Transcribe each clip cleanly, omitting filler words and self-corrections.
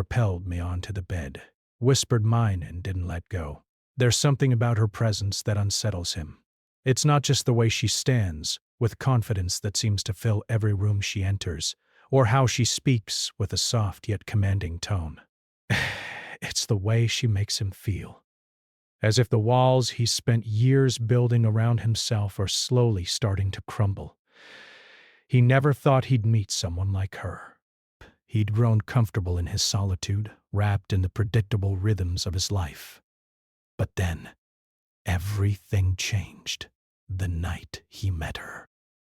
propelled me onto the bed, whispered mine and didn't let go. There's something about her presence that unsettles him. It's not just the way she stands, with confidence that seems to fill every room she enters, or how she speaks with a soft yet commanding tone. It's the way she makes him feel. As if the walls he spent years building around himself are slowly starting to crumble. He never thought he'd meet someone like her. He'd grown comfortable in his solitude, wrapped in the predictable rhythms of his life. But then, everything changed the night he met her.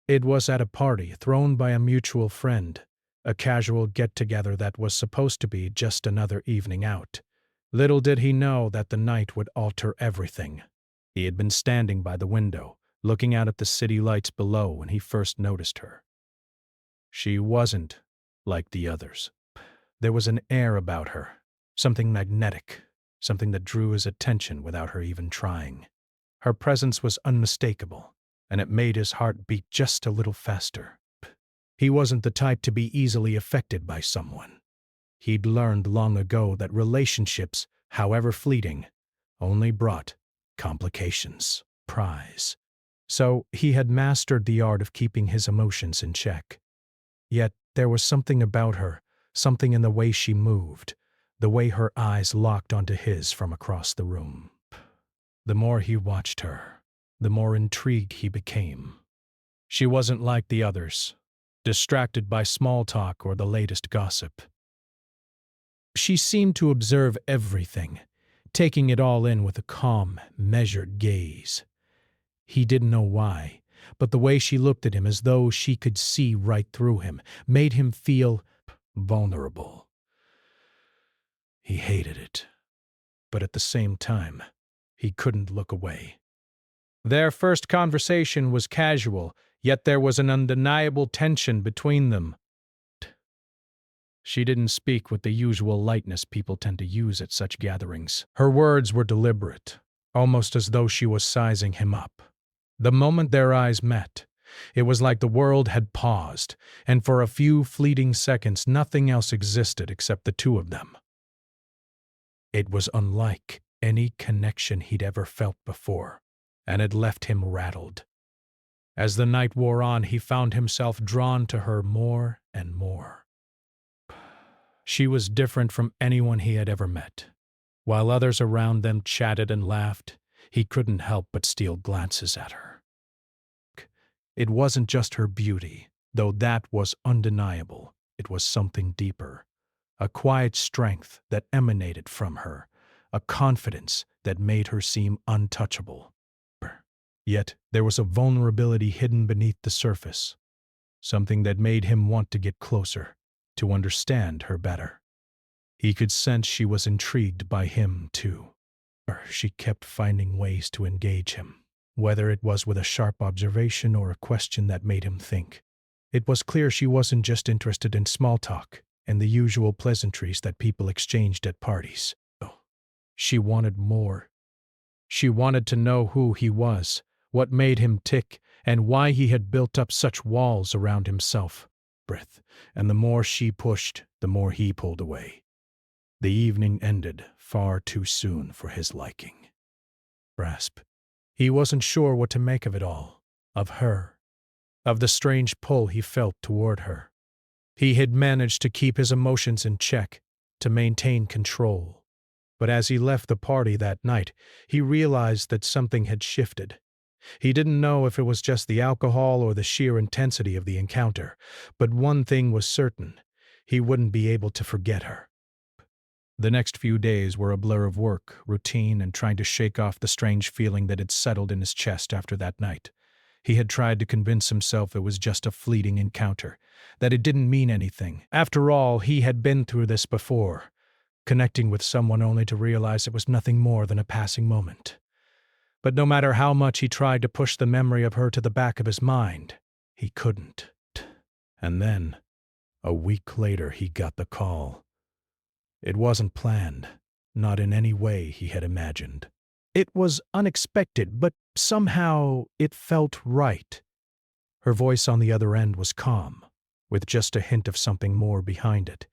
It was at a party thrown by a mutual friend, a casual get-together that was supposed to be just another evening out. Little did he know that the night would alter everything. He had been standing by the window, looking out at the city lights below when he first noticed her. She wasn't like the others. There was an air about her, something magnetic, something that drew his attention without her even trying. Her presence was unmistakable, and it made his heart beat just a little faster. He wasn't the type to be easily affected by someone. He'd learned long ago that relationships, however fleeting, only brought complications, prize. So he had mastered the art of keeping his emotions in check. Yet there was something about her, something in the way she moved, the way her eyes locked onto his from across the room. The more he watched her, the more intrigued he became. She wasn't like the others, distracted by small talk or the latest gossip. She seemed to observe everything, taking it all in with a calm, measured gaze. He didn't know why, but the way she looked at him as though she could see right through him made him feel vulnerable. He hated it, but at the same time, he couldn't look away. Their first conversation was casual, yet there was an undeniable tension between them. She didn't speak with the usual lightness people tend to use at such gatherings. Her words were deliberate, almost as though she was sizing him up. The moment their eyes met, it was like the world had paused, and for a few fleeting seconds nothing else existed except the two of them. It was unlike any connection he'd ever felt before, and it left him rattled. As the night wore on, he found himself drawn to her more and more. She was different from anyone he had ever met. While others around them chatted and laughed, he couldn't help but steal glances at her. It wasn't just her beauty, though that was undeniable. It was something deeper, a quiet strength that emanated from her, a confidence that made her seem untouchable. Yet there was a vulnerability hidden beneath the surface, something that made him want to get closer, to understand her better. He could sense she was intrigued by him, too. She kept finding ways to engage him, whether it was with a sharp observation or a question that made him think. It was clear she wasn't just interested in small talk and the usual pleasantries that people exchanged at parties. She wanted more. She wanted to know who he was, what made him tick, and why he had built up such walls around himself. And the more she pushed, the more he pulled away. The evening ended far too soon for his liking. He wasn't sure what to make of it all, of her, of the strange pull he felt toward her. He had managed to keep his emotions in check, to maintain control. But as he left the party that night, he realized that something had shifted. He didn't know if it was just the alcohol or the sheer intensity of the encounter, but one thing was certain: he wouldn't be able to forget her. The next few days were a blur of work, routine, and trying to shake off the strange feeling that had settled in his chest after that night. He had tried to convince himself it was just a fleeting encounter, that it didn't mean anything. After all, he had been through this before, connecting with someone only to realize it was nothing more than a passing moment. But no matter how much he tried to push the memory of her to the back of his mind, he couldn't. And then, a week later, he got the call. It wasn't planned, not in any way he had imagined. It was unexpected, but somehow it felt right. Her voice on the other end was calm, with just a hint of something more behind it.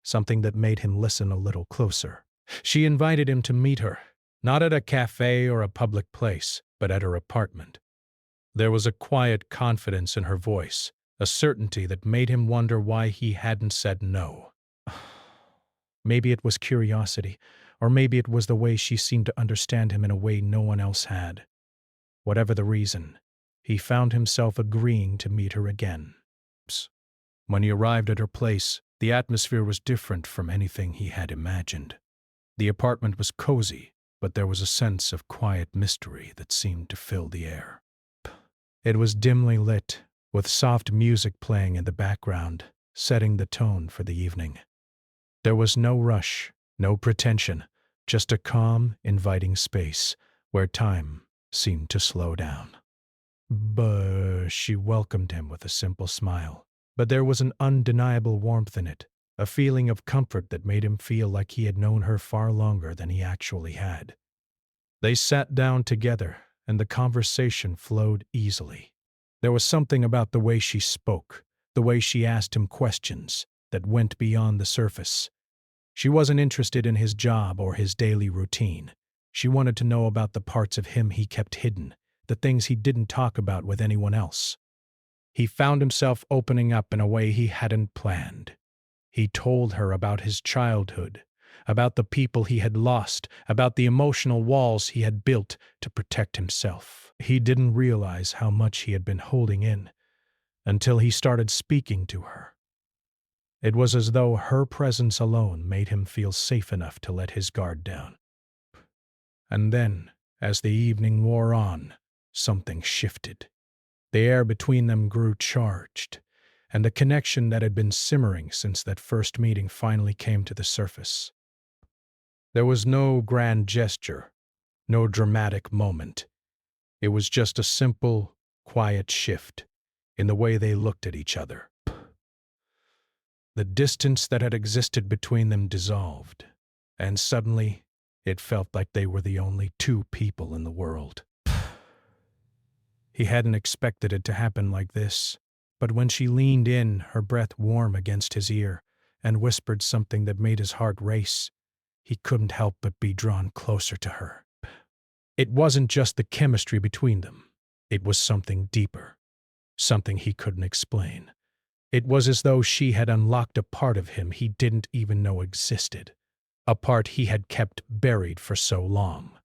something that made him listen a little closer. She invited him to meet her, not at a cafe or a public place, but at her apartment. There was a quiet confidence in her voice, a certainty that made him wonder why he hadn't said no. Maybe it was curiosity, or maybe it was the way she seemed to understand him in a way no one else had. Whatever the reason, he found himself agreeing to meet her again. When he arrived at her place, the atmosphere was different from anything he had imagined. The apartment was cozy, but there was a sense of quiet mystery that seemed to fill the air. It was dimly lit, with soft music playing in the background, setting the tone for the evening. There was no rush, no pretension, just a calm, inviting space where time seemed to slow down. She welcomed him with a simple smile, but there was an undeniable warmth in it, a feeling of comfort that made him feel like he had known her far longer than he actually had. They sat down together, and the conversation flowed easily. There was something about the way she spoke, the way she asked him questions, that went beyond the surface. She wasn't interested in his job or his daily routine. She wanted to know about the parts of him he kept hidden, the things he didn't talk about with anyone else. He found himself opening up in a way he hadn't planned. He told her about his childhood, about the people he had lost, about the emotional walls he had built to protect himself. He didn't realize how much he had been holding in until he started speaking to her. It was as though her presence alone made him feel safe enough to let his guard down. And then, as the evening wore on, something shifted. The air between them grew charged, and the connection that had been simmering since that first meeting finally came to the surface. There was no grand gesture, no dramatic moment. It was just a simple, quiet shift in the way they looked at each other. The distance that had existed between them dissolved, and suddenly it felt like they were the only two people in the world. He hadn't expected it to happen like this, but when she leaned in, her breath warm against his ear, and whispered something that made his heart race, he couldn't help but be drawn closer to her. It wasn't just the chemistry between them. It was something deeper, something he couldn't explain. It was as though she had unlocked a part of him he didn't even know existed, a part he had kept buried for so long.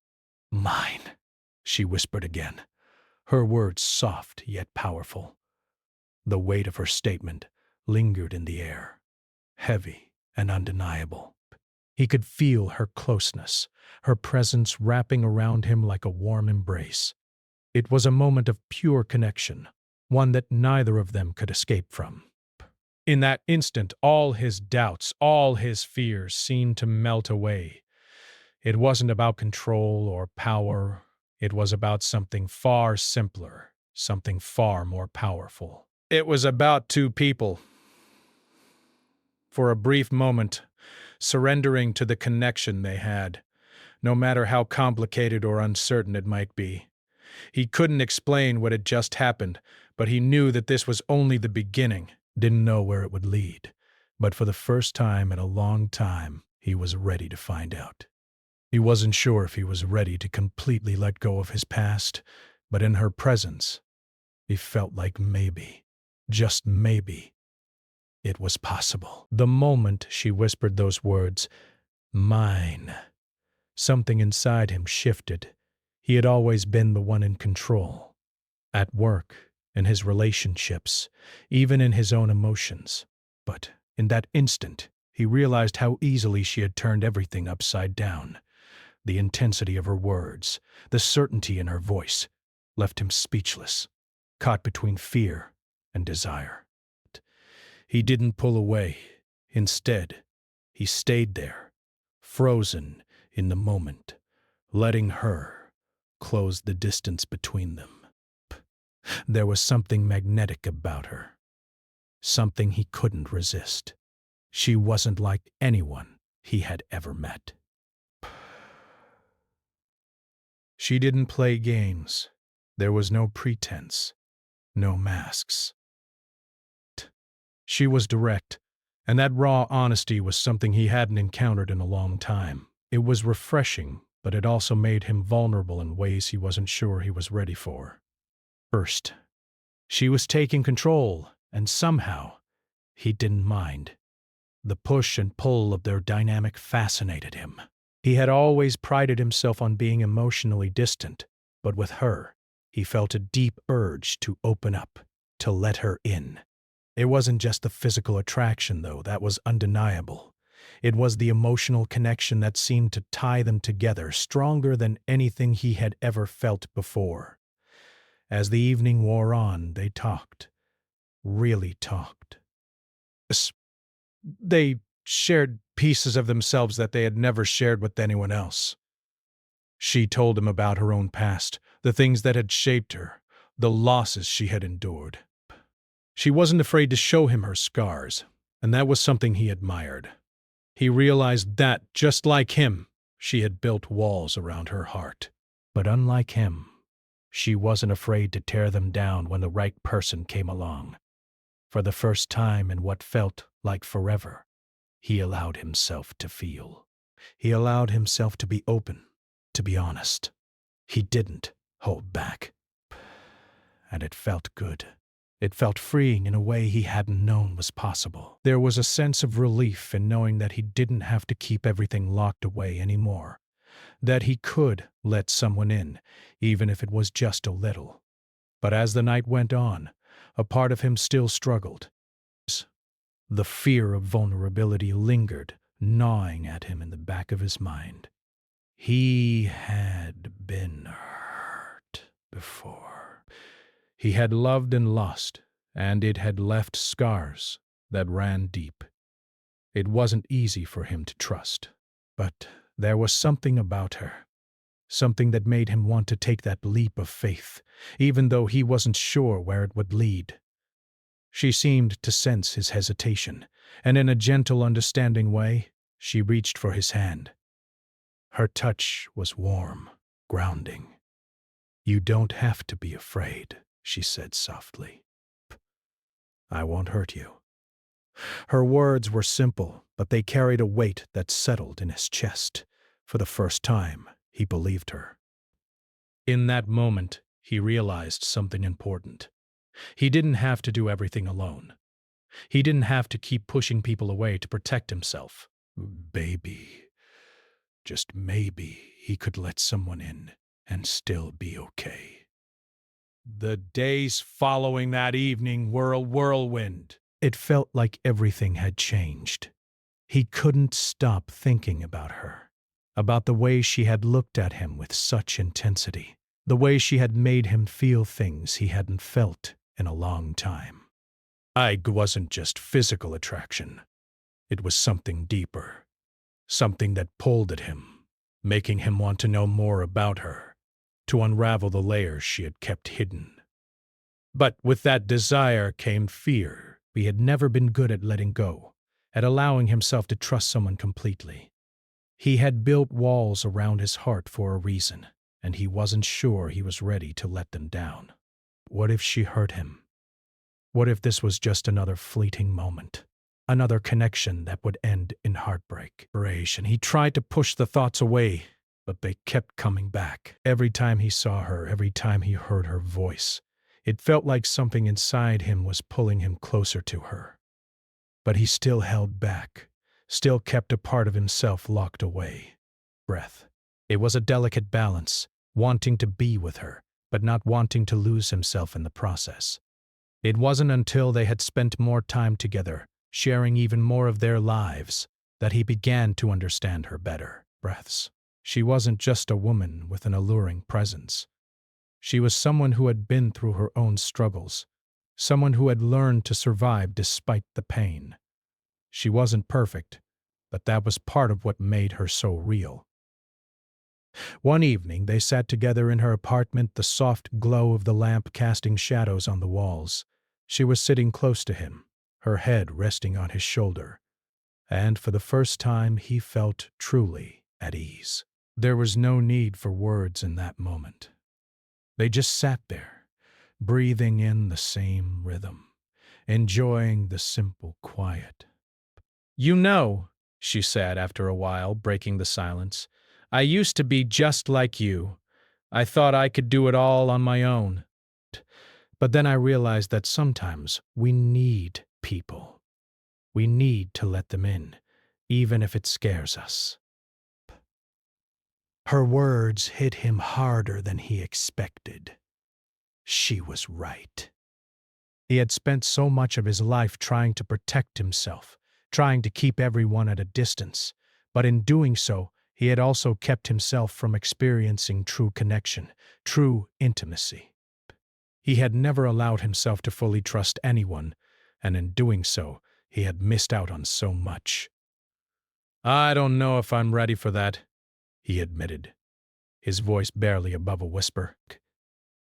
"Mine," she whispered again, her words soft yet powerful. The weight of her statement lingered in the air, heavy and undeniable. He could feel her closeness, her presence wrapping around him like a warm embrace. It was a moment of pure connection, one that neither of them could escape from. In that instant, all his doubts, all his fears seemed to melt away. It wasn't about control or power. It was about something far simpler, something far more powerful. It was about two people, for a brief moment, surrendering to the connection they had, no matter how complicated or uncertain it might be. He couldn't explain what had just happened, but he knew that this was only the beginning, didn't know where it would lead. But for the first time in a long time, he was ready to find out. He wasn't sure if he was ready to completely let go of his past, but in her presence, he felt like maybe, just maybe, it was possible. The moment she whispered those words, "Mine," something inside him shifted. He had always been the one in control. At work, in his relationships, even in his own emotions. But in that instant, he realized how easily she had turned everything upside down. The intensity of her words, the certainty in her voice, left him speechless, caught between fear and desire. He didn't pull away. Instead, he stayed there, frozen in the moment, letting her close the distance between them. There was something magnetic about her, something he couldn't resist. She wasn't like anyone he had ever met. She didn't play games. There was no pretense, no masks. She was direct, And that raw honesty was something he hadn't encountered in a long time. It was refreshing, but it also made him vulnerable in ways he wasn't sure he was ready for. First, she was taking control, and somehow, he didn't mind. The push and pull of their dynamic fascinated him. He had always prided himself on being emotionally distant, but with her, he felt a deep urge to open up, to let her in. It wasn't just the physical attraction, though, that was undeniable. It was the emotional connection that seemed to tie them together, stronger than anything he had ever felt before. As the evening wore on, they talked. Really talked. They shared pieces of themselves that they had never shared with anyone else. She told him about her own past, the things that had shaped her, the losses she had endured. She wasn't afraid to show him her scars, and that was something he admired. He realized that, just like him, she had built walls around her heart. But unlike him, she wasn't afraid to tear them down when the right person came along. For the first time in what felt like forever, he allowed himself to feel. He allowed himself to be open, to be honest. He didn't hold back. And it felt good. It felt freeing in a way he hadn't known was possible. There was a sense of relief in knowing that he didn't have to keep everything locked away anymore. That he could let someone in, even if it was just a little. But as the night went on, a part of him still struggled. The fear of vulnerability lingered, gnawing at him in the back of his mind. He had been hurt before. He had loved and lost, and it had left scars that ran deep. It wasn't easy for him to trust, but there was something about her, something that made him want to take that leap of faith, even though he wasn't sure where it would lead. She seemed to sense his hesitation, and in a gentle, understanding way, she reached for his hand. Her touch was warm, grounding. "You don't have to be afraid," she said softly. "I won't hurt you." Her words were simple, but they carried a weight that settled in his chest. For the first time, he believed her. In that moment, he realized something important. He didn't have to do everything alone. He didn't have to keep pushing people away to protect himself. Just maybe, he could let someone in and still be okay. The days following that evening were a whirlwind. It felt like everything had changed. He couldn't stop thinking about her, about the way she had looked at him with such intensity, the way she had made him feel things he hadn't felt in a long time. It wasn't just physical attraction. It was something deeper, something that pulled at him, making him want to know more about her, to unravel the layers she had kept hidden. But with that desire came fear. He had never been good at letting go, at allowing himself to trust someone completely. He had built walls around his heart for a reason, and he wasn't sure he was ready to let them down. What if she hurt him? What if this was just another fleeting moment? Another connection that would end in heartbreak. He tried to push the thoughts away, but they kept coming back. Every time he saw her, every time he heard her voice, it felt like something inside him was pulling him closer to her. But he still held back, still kept a part of himself locked away. Breath. It was a delicate balance, wanting to be with her, but not wanting to lose himself in the process. It wasn't until they had spent more time together, sharing even more of their lives, that he began to understand her better. Breaths. She wasn't just a woman with an alluring presence. She was someone who had been through her own struggles, someone who had learned to survive despite the pain. She wasn't perfect, but that was part of what made her so real. One evening, they sat together in her apartment, the soft glow of the lamp casting shadows on the walls. She was sitting close to him, her head resting on his shoulder, and for the first time he felt truly at ease. There was no need for words in that moment. They just sat there, breathing in the same rhythm, enjoying the simple quiet. You know, she said after a while, breaking the silence, I used to be just like you. I thought I could do it all on my own. But then I realized that sometimes we need people. We need to let them in, even if it scares us. Her words hit him harder than he expected. She was right. He had spent so much of his life trying to protect himself, trying to keep everyone at a distance, but in doing so, he had also kept himself from experiencing true connection, true intimacy. He had never allowed himself to fully trust anyone, and in doing so, he had missed out on so much. I don't know if I'm ready for that, he admitted, his voice barely above a whisper.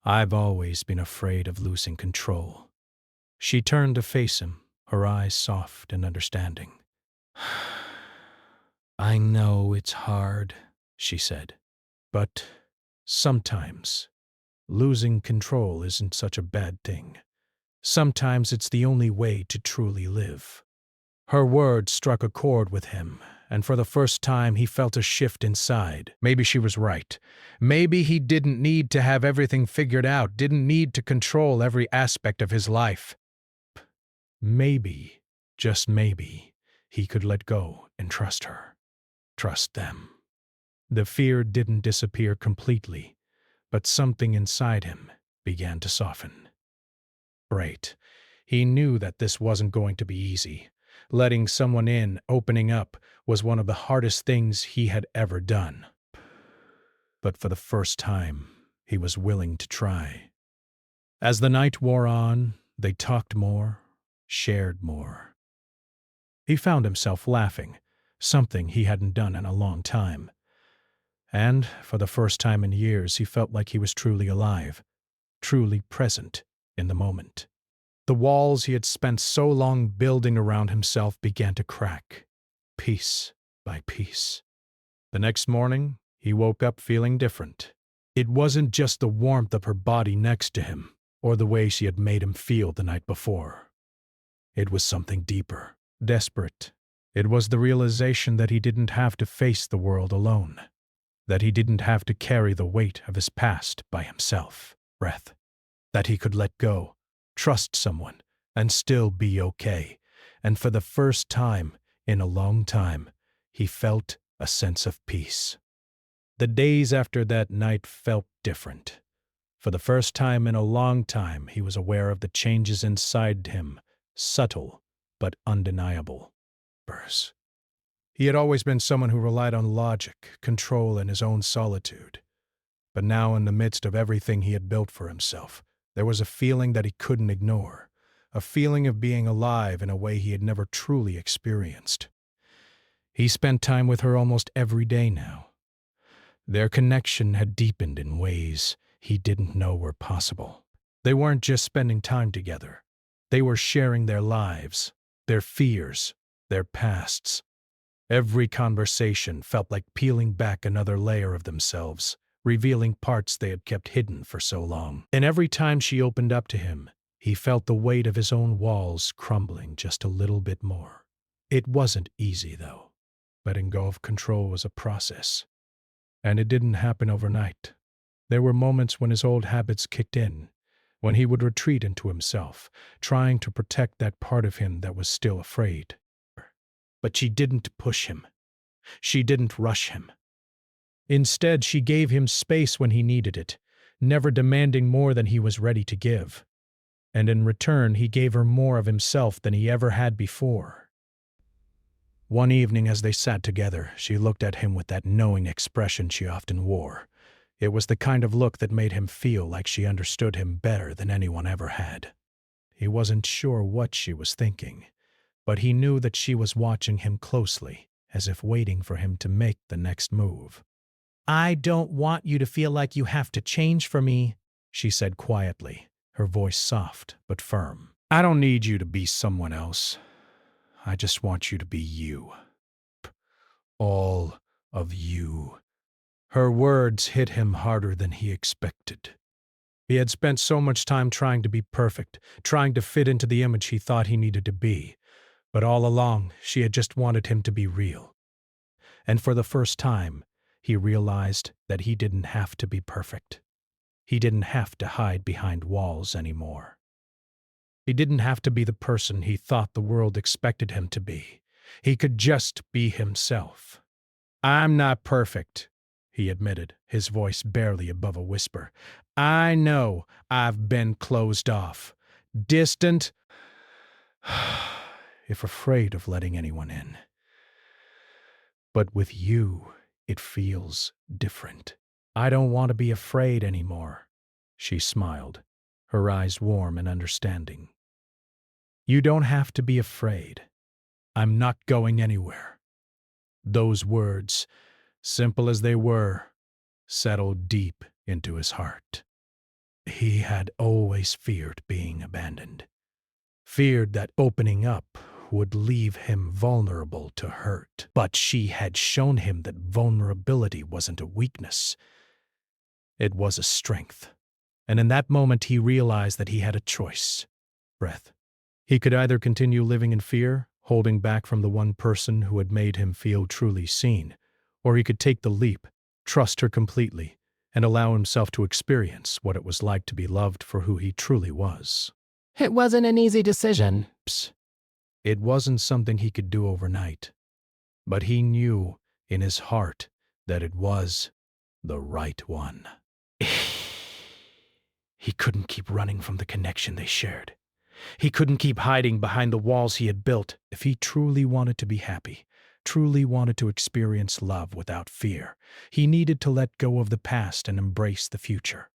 I've always been afraid of losing control. She turned to face him, her eyes soft and understanding. I know it's hard, she said, but sometimes losing control isn't such a bad thing. Sometimes it's the only way to truly live. Her words struck a chord with him, and for the first time he felt a shift inside. Maybe she was right. Maybe he didn't need to have everything figured out, didn't need to control every aspect of his life. Maybe, just maybe, he could let go and trust her. Trust them. The fear didn't disappear completely, but something inside him began to soften. Right. He knew that this wasn't going to be easy. Letting someone in, opening up, was one of the hardest things he had ever done. But for the first time, he was willing to try. As the night wore on, they talked more, shared more. He found himself laughing, something he hadn't done in a long time. And, for the first time in years, he felt like he was truly alive, truly present in the moment. The walls he had spent so long building around himself began to crack, piece by piece. The next morning, he woke up feeling different. It wasn't just the warmth of her body next to him, or the way she had made him feel the night before. It was something deeper, desperate. It was the realization that he didn't have to face the world alone, that he didn't have to carry the weight of his past by himself. Breath. That he could let go, trust someone, and still be okay. And for the first time in a long time, he felt a sense of peace. The days after that night felt different. For the first time in a long time, he was aware of the changes inside him, subtle but undeniable. He had always been someone who relied on logic, control, and his own solitude. But now, in the midst of everything he had built for himself, there was a feeling that he couldn't ignore, a feeling of being alive in a way he had never truly experienced. He spent time with her almost every day now. Their connection had deepened in ways he didn't know were possible. They weren't just spending time together. They were sharing their lives, their fears, their pasts. Every conversation felt like peeling back another layer of themselves, revealing parts they had kept hidden for so long. And every time she opened up to him, he felt the weight of his own walls crumbling just a little bit more. It wasn't easy, though. Letting go of control was a process. And it didn't happen overnight. There were moments when his old habits kicked in, when he would retreat into himself, trying to protect that part of him that was still afraid. But she didn't push him. She didn't rush him. Instead, she gave him space when he needed it, never demanding more than he was ready to give. And in return, he gave her more of himself than he ever had before. One evening as they sat together, she looked at him with that knowing expression she often wore. It was the kind of look that made him feel like she understood him better than anyone ever had. He wasn't sure what she was thinking, but he knew that she was watching him closely, as if waiting for him to make the next move. I don't want you to feel like you have to change for me, she said quietly, her voice soft but firm. I don't need you to be someone else. I just want you to be you. All of you. Her words hit him harder than he expected. He had spent so much time trying to be perfect, trying to fit into the image he thought he needed to be. But all along, she had just wanted him to be real. And for the first time, he realized that he didn't have to be perfect. He didn't have to hide behind walls anymore. He didn't have to be the person he thought the world expected him to be. He could just be himself. "I'm not perfect," he admitted, his voice barely above a whisper. "I know I've been closed off, distant, if afraid of letting anyone in. But with you, it feels different. I don't want to be afraid anymore." She smiled, her eyes warm and understanding. "You don't have to be afraid. I'm not going anywhere." Those words, simple as they were, settled deep into his heart. He had always feared being abandoned, feared that opening up would leave him vulnerable to hurt. But she had shown him that vulnerability wasn't a weakness. It was a strength. And in that moment he realized that he had a choice. Breath. He could either continue living in fear, holding back from the one person who had made him feel truly seen, or he could take the leap, trust her completely, and allow himself to experience what it was like to be loved for who he truly was. It wasn't an easy decision. It wasn't something he could do overnight, but he knew in his heart that it was the right one. He couldn't keep running from the connection they shared. He couldn't keep hiding behind the walls he had built. If he truly wanted to be happy, truly wanted to experience love without fear, he needed to let go of the past and embrace the future.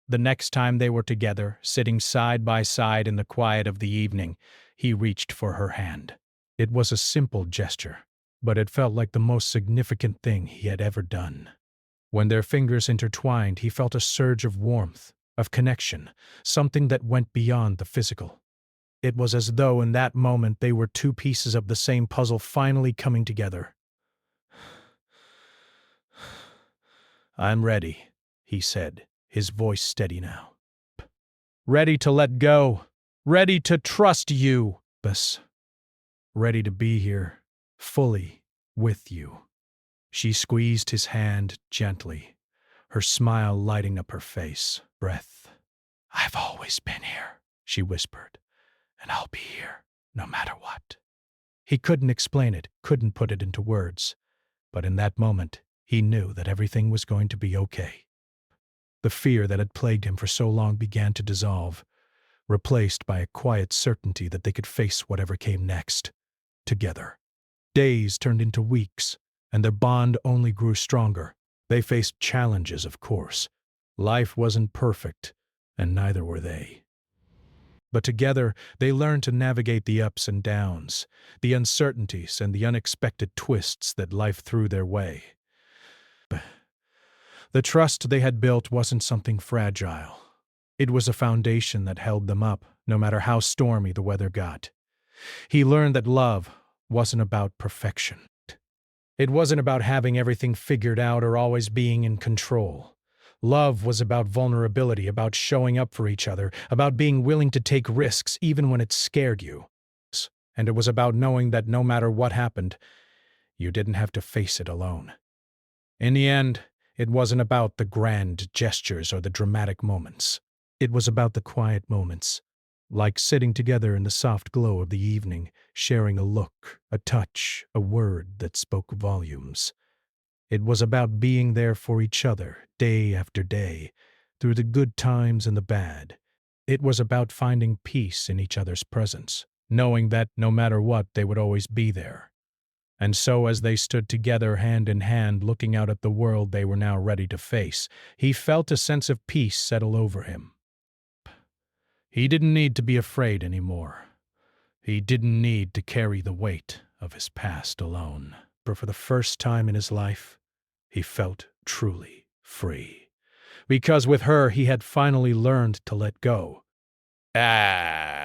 The next time they were together, sitting side by side in the quiet of the evening, he reached for her hand. It was a simple gesture, but it felt like the most significant thing he had ever done. When their fingers intertwined, he felt a surge of warmth, of connection, something that went beyond the physical. It was as though in that moment they were two pieces of the same puzzle finally coming together. "I'm ready," he said, his voice steady now. "Ready to let go. Ready to trust you. Bess. Ready to be here, fully, with you." She squeezed his hand gently, her smile lighting up her face. Breath. "I've always been here," she whispered, "and I'll be here, no matter what." He couldn't explain it, couldn't put it into words, but in that moment, he knew that everything was going to be okay. The fear that had plagued him for so long began to dissolve, replaced by a quiet certainty that they could face whatever came next, together. Days turned into weeks, and their bond only grew stronger. They faced challenges, of course. Life wasn't perfect, and neither were they. But together, they learned to navigate the ups and downs, the uncertainties and the unexpected twists that life threw their way. The trust they had built wasn't something fragile. It was a foundation that held them up, no matter how stormy the weather got. He learned that love wasn't about perfection. It wasn't about having everything figured out or always being in control. Love was about vulnerability, about showing up for each other, about being willing to take risks even when it scared you. And it was about knowing that no matter what happened, you didn't have to face it alone. In the end, it wasn't about the grand gestures or the dramatic moments. It was about the quiet moments, like sitting together in the soft glow of the evening, sharing a look, a touch, a word that spoke volumes. It was about being there for each other, day after day, through the good times and the bad. It was about finding peace in each other's presence, knowing that no matter what, they would always be there. And so as they stood together hand in hand looking out at the world they were now ready to face, he felt a sense of peace settle over him. He didn't need to be afraid anymore. He didn't need to carry the weight of his past alone. For the first time in his life, he felt truly free. Because with her, he had finally learned to let go. Ow.